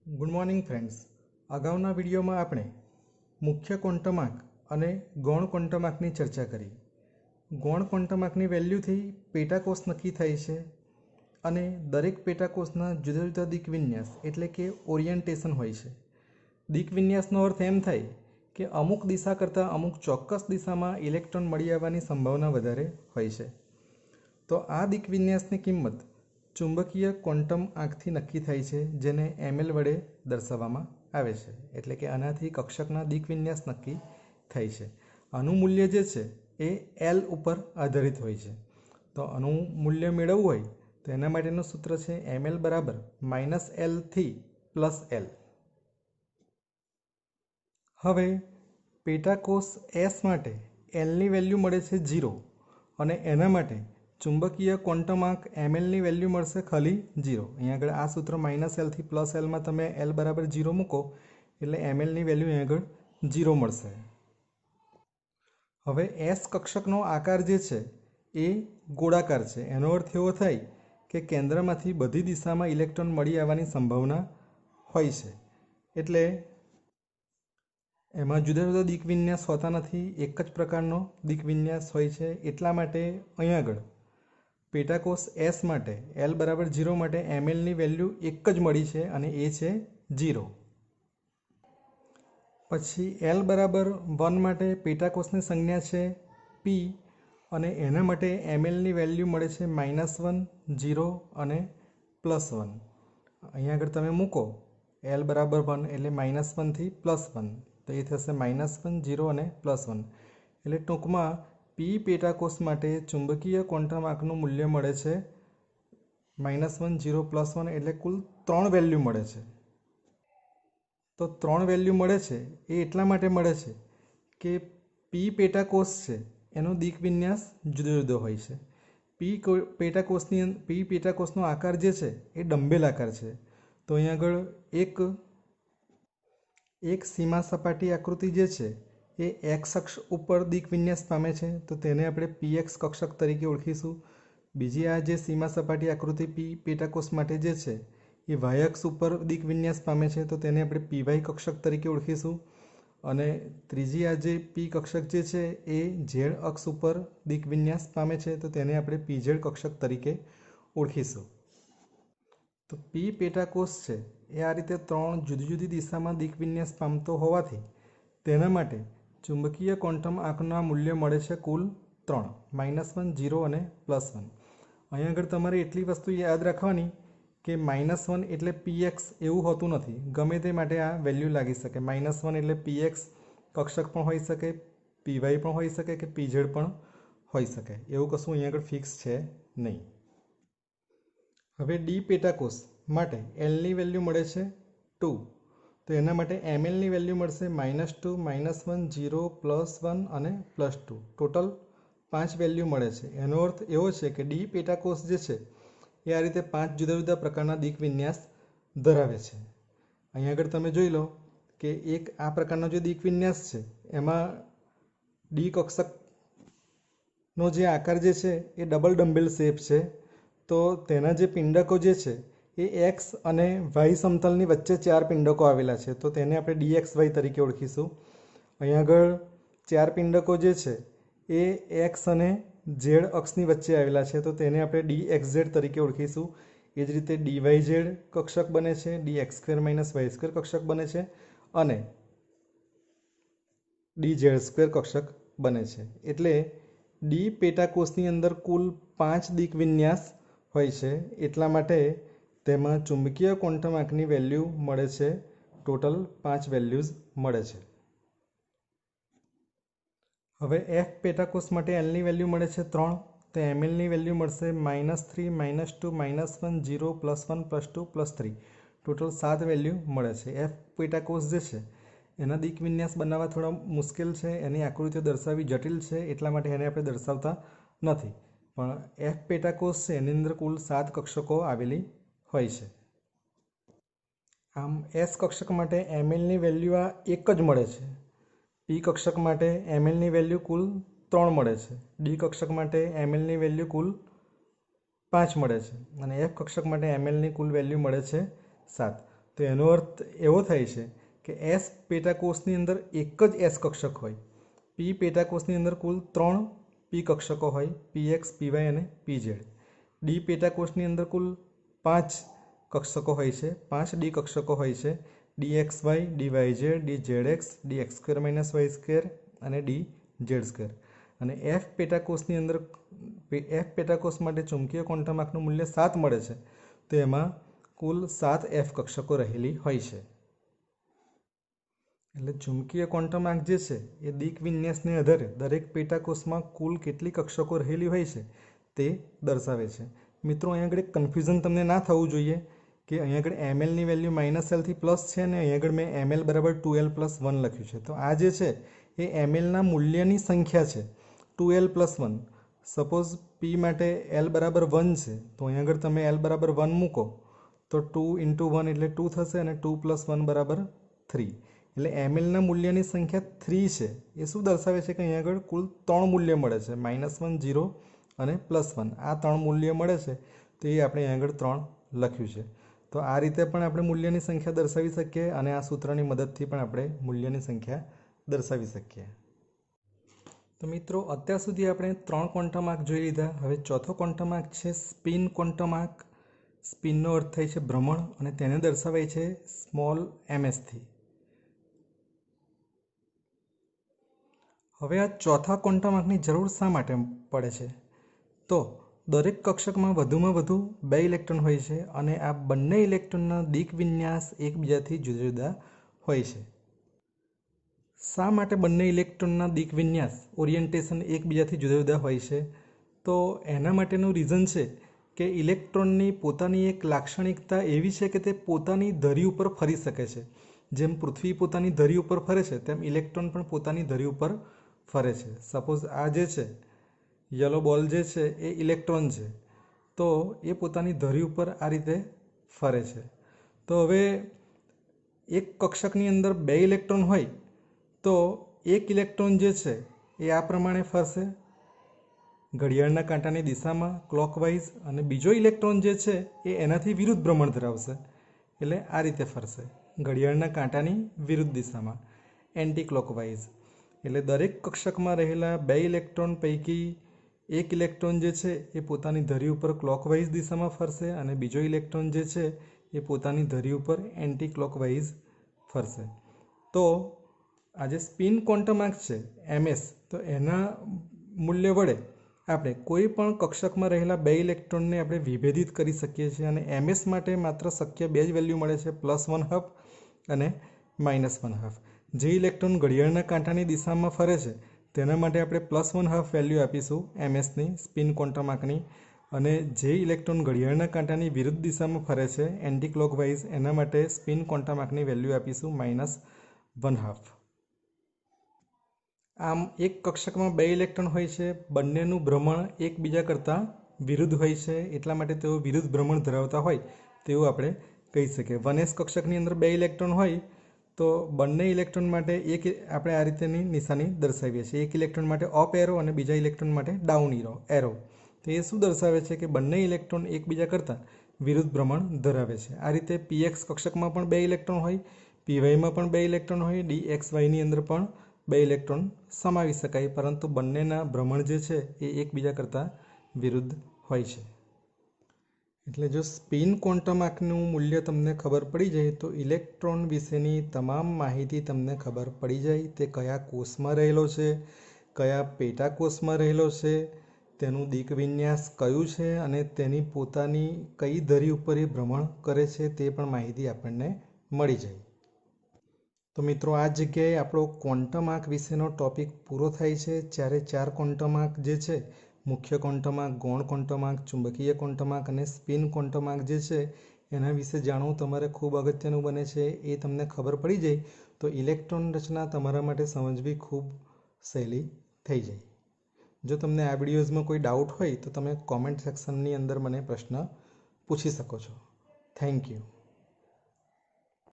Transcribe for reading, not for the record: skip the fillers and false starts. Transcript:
Good morning friends. અગાઉના વિડીયોમાં આપણે મુખ્ય ક્વોન્ટમ આંક અને ગૌણ ક્વોન્ટમ આંકની ચર્ચા કરી. ગૌણ ક્વોન્ટમ આંકની વેલ્યુથી પેટાકોષ નક્કી થાય છે અને દરેક પેટાકોષના જુદા જુદા દિક વિન્યાસ એટલે કે ઓરિએન્ટેશન હોય છે. દિક વિન્યાસનો અર્થ એમ થાય કે અમુક દિશા કરતાં અમુક ચોક્કસ દિશામાં ઇલેક્ટ્રોન મળી આવવાની સંભાવના વધારે હોય છે. તો આ દિક વિન્યાસની કિંમત ચુંબકીય ક્વોન્ટમ આંકથી નક્કી થાય છે, જેને એમએલ વડે દર્શાવવામાં આવે છે. એટલે કે આનાથી કક્ષકના દિક વિન્યાસ નક્કી થાય છે. આનું મૂલ્ય જે છે એ એલ ઉપર આધારિત હોય છે. તો આનું મૂલ્ય મેળવવું હોય તો એના માટેનું સૂત્ર છે એમએલ બરાબર -L થી +L. હવે પેટાકોષ એસ માટે એલની વેલ્યુ મળે છે 0 અને એના માટે ચુંબકીય ક્વોન્ટમ આંક એમએલની વેલ્યુ મળશે ખાલી 0. અહીંયા આગળ આ સૂત્ર -L થી +Lમાં તમે L બરાબર 0 મૂકો એટલે એમએલની વેલ્યુ અહીંયા આગળ 0 મળશે. હવે એસ કક્ષકનો આકાર જે છે એ ગોળાકાર છે. એનો અર્થ એવો થાય કે કેન્દ્રમાંથી બધી દિશામાં ઇલેક્ટ્રોન મળી આવવાની સંભાવના હોય છે. એટલે એમાં જુદા જુદા દિક વિન્યાસ હોતા નથી, એક જ પ્રકારનો દિક વિન્યાસ હોય છે. એટલા માટે અહીંયા આગળ પેટાકોષ એસ માટે એલ બરાબર 0 માટે એમએલની વેલ્યુ એક જ મળી છે અને એ છે 0. પછી એલ બરાબર 1 માટે પેટાકોષની સંજ્ઞા છે પી અને એના માટે એમએલની વેલ્યુ મળે છે -1, 0 અને +1. અહીંયા આગળ તમે મૂકો એલ બરાબર 1 એટલે -1 થી +1, તો એ થશે -1, 0 અને +1. એટલે ટૂંકમાં પી પેટાકોષ માટે ચુંબકીય ક્વોન્ટમ આંકનું મૂલ્ય મળે છે -1, 0, +1 એટલે કુલ 3 વેલ્યુ મળે છે. તો 3 વેલ્યુ મળે છે એ એટલા માટે મળે છે કે પી પેટાકોષ છે એનો દિક વિન્યાસ જુદો જુદો હોય છે. પી પેટાકોષનો આકાર જે છે એ ડંબેલ આકાર છે. તો અહીંયા આગળ એક સીમા સપાટી આકૃતિ જે છે એ એક્સ અક્ષ ઉપર દિક વિન્યાસ પામે છે, તો તેને આપણે પીએક્સ કક્ષક તરીકે ઓળખીશું. બીજી આ જે સીમા સપાટી આકૃતિ પી પેટાકોષ માટે જે છે એ વાય અક્ષ ઉપર દિક વિન્યાસ પામે છે, તો તેને આપણે પીવાય કક્ષક તરીકે ઓળખીશું. અને ત્રીજી આ જે પી કક્ષક જે છે એ ઝેડ અક્ષ ઉપર દિક વિન્યાસ પામે છે, તો તેને આપણે પીઝેડ કક્ષક તરીકે ઓળખીશું. તો પી પેટાકોષ છે એ આ રીતે 3 જુદી જુદી દિશામાં દિક વિન્યાસ પામતો હોવાથી તેના માટે ચુંબકીય ક્વોન્ટમ આંકના મૂલ્ય મળે છે કુલ 3, -1, 0 અને +1. અહીંયા આગળ તમારે એટલી વસ્તુ યાદ રાખવાની કે -1 એટલે પીએક્સ એવું હોતું નથી. ગમે તે માટે આ વેલ્યુ લાગી શકે. -1 એટલે પીએક્સ કક્ષક પણ હોઈ શકે, પીવાય પણ હોઈ શકે કે પીઝેડ પણ હોઈ શકે. એવું કશું અહીંયા આગળ ફિક્સ છે નહીં. હવે ડી પેટાકોષ માટે એલની વેલ્યુ મળે છે 2. તો એના માટે એમએલની વેલ્યુ મળશે -2, -1, 0, +1 અને +2. ટોટલ 5 વેલ્યુ મળે છે. એનો અર્થ એવો છે કે ડી પેટાકોષ જે છે એ આ રીતે 5 જુદા જુદા પ્રકારના દિક વિન્યાસ ધરાવે છે. અહીંયા આગળ તમે જોઈ લો કે એક આ પ્રકારનો જે દિક વિન્યાસ છે એમાં ડી કક્ષકનો જે આકાર જે છે એ ડબલ ડમ્બેલ શેપ છે. તો તેના જે પિંડકો જે છે એ એક્સ અને વાય સમતલની વચ્ચે 4 પિંડકો આવેલા છે, તો તેને આપણે DXY તરીકે ઓળખીશું. અહીંયા આગળ 4 પિંડકો જે છે એ એક્સ અને ઝેડ અક્ષની વચ્ચે આવેલા છે, તો તેને આપણે DXZ તરીકે ઓળખીશું. એ જ રીતે DYZ કક્ષક બને છે, DX² - Y² કક્ષક બને છે અને DZ² કક્ષક બને છે. એટલે ડી પેટાકોષની અંદર કુલ 5 દિક વિન્યાસ હોય છે. એટલા માટે તેમાં ચુંબકીય ક્વોન્ટમ આંકની વેલ્યુ મળે છે ટોટલ 5 વેલ્યુઝ મળે છે. હવે એફ પેટાકોષ માટે એલની વેલ્યુ મળે છે 3. તો એમએલની વેલ્યુ મળશે -3, -2, -1, 0, +1, +2, +3. ટોટલ 7 વેલ્યુ મળે છે. એફ પેટાકોષ જે છે એના દિક વિન્યાસ બનાવવા થોડા મુશ્કેલ છે, એની આકૃતિઓ દર્શાવવી જટિલ છે, એટલા માટે એને આપણે દર્શાવતા નથી. પણ એફ પેટાકોષ છે એની અંદર કુલ 7 કક્ષકો આવેલી હોય છે. આમ એસ કક્ષક માટે એમએલની વેલ્યુ આ એક જ મળે છે. પી કક્ષક માટે એમએલની વેલ્યુ કુલ 3 મળે છે. ડી કક્ષક માટે એમએલની વેલ્યુ કુલ 5 મળે છે અને એફ કક્ષક માટે એમએલની કુલ વેલ્યુ મળે છે 7. તો એનો અર્થ એવો થાય છે કે એસ પેટાકોષની અંદર એક જ એસ કક્ષક હોય, પી પેટાકોષની અંદર કુલ 3 પી કક્ષકો હોય, પીએક્સ, પીવાય અને પીઝેડ. ડી પેટાકોષની અંદર કુલ 5 કક્ષકો હોય છે, 5 ડી કક્ષકો હોય છે, dxy, dyz, dzx, dx square minus y square અને ડી ઝેડ સ્ક્વેર. અને એફ પેટાકોષની અંદર એફ પેટાકોષ માટે ચુંબકીય ક્વોન્ટમ આંકનું મૂલ્ય 7 મળે છે, તો એમાં કુલ 7 એફ કક્ષકો રહેલી હોય છે. એટલે ચુંબકીય ક્વોન્ટમ આંક જે છે એ દિક વિન્યાસને આધારે દરેક પેટાકોષમાં કુલ કેટલી કક્ષકો રહેલી હોય છે તે દર્શાવે છે. મિત્રો, અહીંયા આગળ એક કન્ફ્યુઝન તમને ના થવું જોઈએ કે અહીંયા આગળ એમએલની વેલ્યુ -L થી પ્લસ છે અને અહીંયા આગળ મેં ml બરાબર 2l+1 લખ્યું છે. તો આ જે છે એ mlના મૂલ્યની સંખ્યા છે, 2l+1. સપોઝ p માટે l બરાબર 1 છે, તો અહીંયા આગળ તમે l બરાબર 1 મૂકો તો 2 × 1 એટલે 2 થશે અને 2 + 1 બરાબર 3. એટલે mlના મૂલ્યની સંખ્યા 3 છે. એ શું દર્શાવે છે કે અહીંયા આગળ કુલ 3 મૂલ્ય મળે છે, -1, 0 અને +1. આ 3 મૂલ્ય મળે છે, તો એ આપણે અહીંયા આગળ 3 લખ્યું છે. તો આ રીતે પણ આપણે મૂલ્યની સંખ્યા દર્શાવી શકીએ અને આ સૂત્રની મદદથી પણ આપણે મૂલ્યની સંખ્યા દર્શાવી શકીએ. તો મિત્રો, અત્યાર સુધી આપણે 3 ક્વોન્ટમ આંક જોઈ લીધા. હવે ચોથો ક્વોન્ટમ આંક છે સ્પિન ક્વોન્ટમ આંક. સ્પિનનો અર્થ થાય છે ભ્રમણ અને તેને દર્શાવાય છે સ્મોલ ms થી. હવે આ ચોથા ક્વોન્ટમ આંકની જરૂર શા માટે પડે છે? તો દરેક કક્ષકમાં વધુમાં વધુ 2 ઇલેક્ટ્રોન હોય છે અને આ બંને ઇલેક્ટ્રોનના દિક વિન્યાસ એકબીજાથી જુદા જુદા હોય છે. શા માટે બંને ઇલેક્ટ્રોનના દિક વિન્યાસ ઓરિએન્ટેશન એકબીજાથી જુદા જુદા હોય છે? તો એના માટેનું રીઝન છે કે ઇલેક્ટ્રોનની પોતાની એક લાક્ષણિકતા એવી છે કે તે પોતાની ધરી ઉપર ફરી શકે છે. જેમ પૃથ્વી પોતાની ધરી ઉપર ફરે છે તેમ ઇલેક્ટ્રોન પણ પોતાની ધરી ઉપર ફરે છે. સપોઝ આ જે છે યલો બોલ જે છે એ ઇલેક્ટ્રોન છે, તો એ પોતાની ધરી ઉપર આ રીતે ફરે છે. તો હવે એક કક્ષકની અંદર 2 ઇલેક્ટ્રોન હોય તો એક ઇલેક્ટ્રોન જે છે એ આ પ્રમાણે ફરશે ઘડિયાળના કાંટાની દિશામાં ક્લોકવાઇઝ, અને બીજો ઇલેક્ટ્રોન જે છે એ એનાથી વિરુદ્ધ ભ્રમણ ધરાવશે, એટલે આ રીતે ફરશે ઘડિયાળના કાંટાની વિરુદ્ધ દિશામાં, એન્ટી ક્લોકવાઇઝ. એટલે દરેક કક્ષકમાં રહેલા 2 ઇલેક્ટ્રોન પૈકી એક ઇલેક્ટ્રોન જે છે એ પોતાની ધરી ઉપર ક્લોકવાઇઝ દિશામાં ફરશે અને બીજો ઇલેક્ટ્રોન જે છે એ પોતાની ધરી ઉપર એન્ટી ક્લોકવાઇઝ ફરશે. તો આ જે સ્પિન ક્વોન્ટમ આંક છે ms, તો એના મૂલ્ય વડે આપણે કોઈ પણ કક્ષકમાં રહેલા 2 ઇલેક્ટ્રોનને આપણે વિભેદિત કરી શકીએ છીએ અને ms માટે માત્ર શક્ય 2 જ વેલ્યુ મળે છે, +1/2 અને -1/2. જે ઇલેક્ટ્રોન ઘડિયાળના કાંટાની દિશામાં ફરે છે તેના માટે આપણે +1/2 વેલ્યુ આપીશું msની સ્પિન ક્વોન્ટમ આંકની, અને જે ઇલેક્ટ્રોન ઘડિયાળના કાંટાની વિરુદ્ધ દિશામાં ફરે છે એન્ટી ક્લોકવાઇઝ, એના માટે સ્પિન ક્વોન્ટમ આંકની વેલ્યુ આપીશું -1/2. આમ એક કક્ષકમાં 2 ઇલેક્ટ્રોન હોય છે, બંનેનું ભ્રમણ એકબીજા કરતાં વિરુદ્ધ હોય છે, એટલા માટે તેઓ વિરુદ્ધ ભ્રમણ ધરાવતા હોય તેવું આપણે કહી શકીએ. 1s કક્ષકની અંદર 2 ઇલેક્ટ્રોન હોય તો બંને ઇલેક્ટ્રોન માટે આપણે આ રીતેની નિશાની દર્શાવીએ છીએ. એક ઇલેક્ટ્રોન માટે અપ એરો અને બીજા ઇલેક્ટ્રોન માટે ડાઉન એરો. તો એ શું દર્શાવે છે કે બંને ઇલેક્ટ્રોન એકબીજા કરતાં વિરુદ્ધ ભ્રમણ ધરાવે છે. આ રીતે px કક્ષકમાં પણ 2 ઇલેક્ટ્રોન હોય, pyમાં પણ 2 ઇલેક્ટ્રોન હોય, dxyની અંદર પણ 2 ઇલેક્ટ્રોન સમાવી શકાય, પરંતુ બંનેના ભ્રમણ જે છે એ એકબીજા કરતાં વિરુદ્ધ હોય છે. એટલે જો સ્પિન ક્વોન્ટમ આંકનું મૂલ્ય તમને ખબર પડી જાય તો ઇલેક્ટ્રોન વિશેની તમામ માહિતી તમને ખબર પડી જાય. તે કયા કોષમાં રહેલો છે, કયા પેટાકોષમાં રહેલો છે, તેનું દિક વિન્યાસ કયું છે અને તેની પોતાની કઈ ધરી ઉપર એ ભ્રમણ કરે છે તે પણ માહિતી આપણને મળી જાય. તો મિત્રો, આ જગ્યાએ આપણો ક્વોન્ટમ આંક વિશેનો ટોપિક પૂરો થાય છે. 4 ક્વોન્ટમ આંક જે છે, મુખ્ય ક્વોન્ટમ આંક, ગૌણ ક્વોન્ટમ આંક, ચુંબકીય ક્વોન્ટમ આંક અને સ્પિન ક્વોન્ટમ આંક જે છે એના વિશે જાણવું તમારે ખૂબ અગત્યનું બને છે. એ તમને ખબર પડી જાય તો ઇલેક્ટ્રોન રચના તમારા માટે સમજવી ખૂબ સહેલી થઈ જાય. જો તમને આ વિડીયોઝમાં કોઈ ડાઉટ હોય તો તમે કોમેન્ટ સેક્શનની અંદર મને પ્રશ્ન પૂછી શકો છો. Thank you.